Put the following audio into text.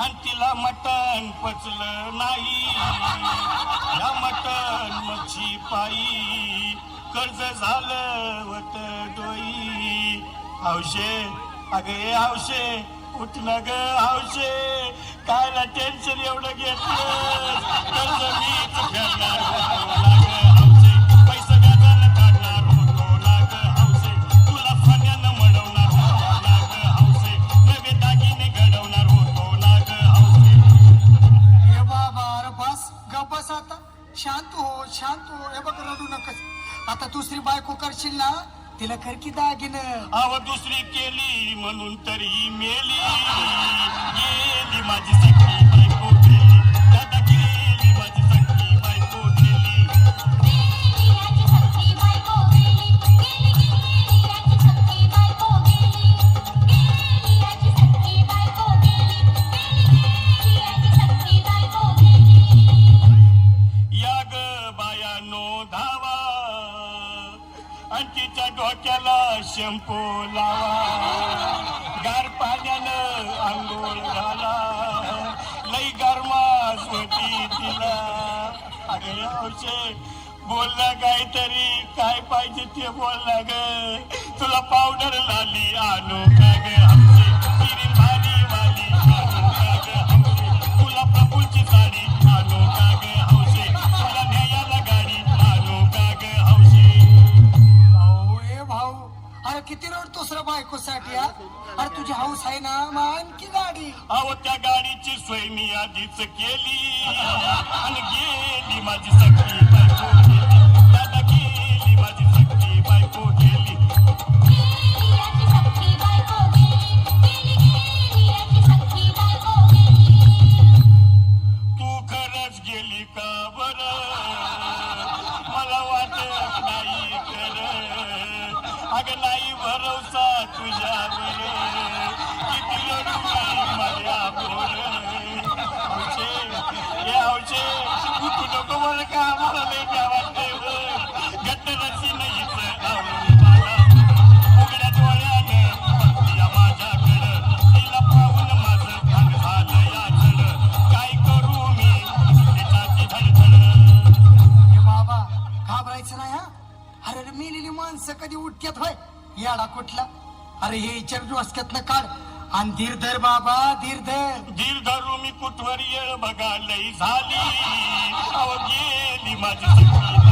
आणि तिला मटण पचलं नाही. या मटण मच्छी पायी कर्ज झालं वत डोई. हौशे अगे हौशे उठ न ग हौशे, कायला टेन्शन एवढं घेतलं. कर्ज मीच फेडणार होतो ना ग हौशे, पैसा व्याजानं काढणार होतो ना ग हौशे, तुला सोन्यानं मडवणार होतो ना ग हौशे, नवे दागिने घडवणार होतो ना ग हौशे. हे बाबा अरे बस गप बस आता, शांत हो शांत हो. हे बघ रडू नकस. आता दुसरी बायको करशील ना तिला कर की दागिनं. अव दुसरी केली म्हणून तरी मेली. गेली माझी सखी बायको गेली, दादा गेली माझी सखी बायको गेली. गेली याची सख्खी बायको गेली, गेली गेली याची सख्खी बायको गेली, गेली याची सख्खी बायको गेली, गेली गेली याची सख्खी बायको गेली. या ग बायानो धावा आणि तिच्या डोक्याला शॅम्पू लावा. गार पाण्यानं आंघोळ घाला, लई गरमास होती तिला. अगं हौशे बोलला काहीतरी, काय पाहिजे ते बोलला ग. तुला पावडर लाली आणू का ग हौशे, क्रीम भारी वाली आणू का ग हौशे, तुला प्रफुलची साडी आणू का ग हौशे, तुला न्यायाला गाडी आणू का ग हौशे. भाऊ ए भाऊ अरे किती रडतोस रे बायकोसाठी हा. अरे तुझी हौस आहे ना मग आणखी गाडी. अहो त्या गाडीची सोय मी आधीच केली आणि गेली माझी सखी बायको गेली, दादा गेली माझी सखी बायको गेली. गेली याची सख्खी बायको गेली, गेली गेली याची सख्खी बायको गेली. तू खरंच गेली का बरं, मला वाटत नाही खरं. अगं नाही भरोसा तुझ्यावर, किती रडू मी माझ्यावर. हौशे हे हौशे उठू नको बरं का, मला लय काय वाटतंय बरं. घट्ट रस्सी नाहीच आवडली मला, उघड्या डोळ्यानं बघती या माझ्याकडं, तिला पाहून माझं भाग झालं याचड. काय करू मी त्याची धडधड. हे बाबा घाबरायचं नाही हा. अरे रे मेलेली माणसं कधी उठक्यात होय याडा कुठला. अरे हे विचार डोसक्यातनं काढ आणि धीर धर बाबा धीर धर. धीर धरू मी कुठवर येळ बघा लई झाली. अहो गेली माझी सखी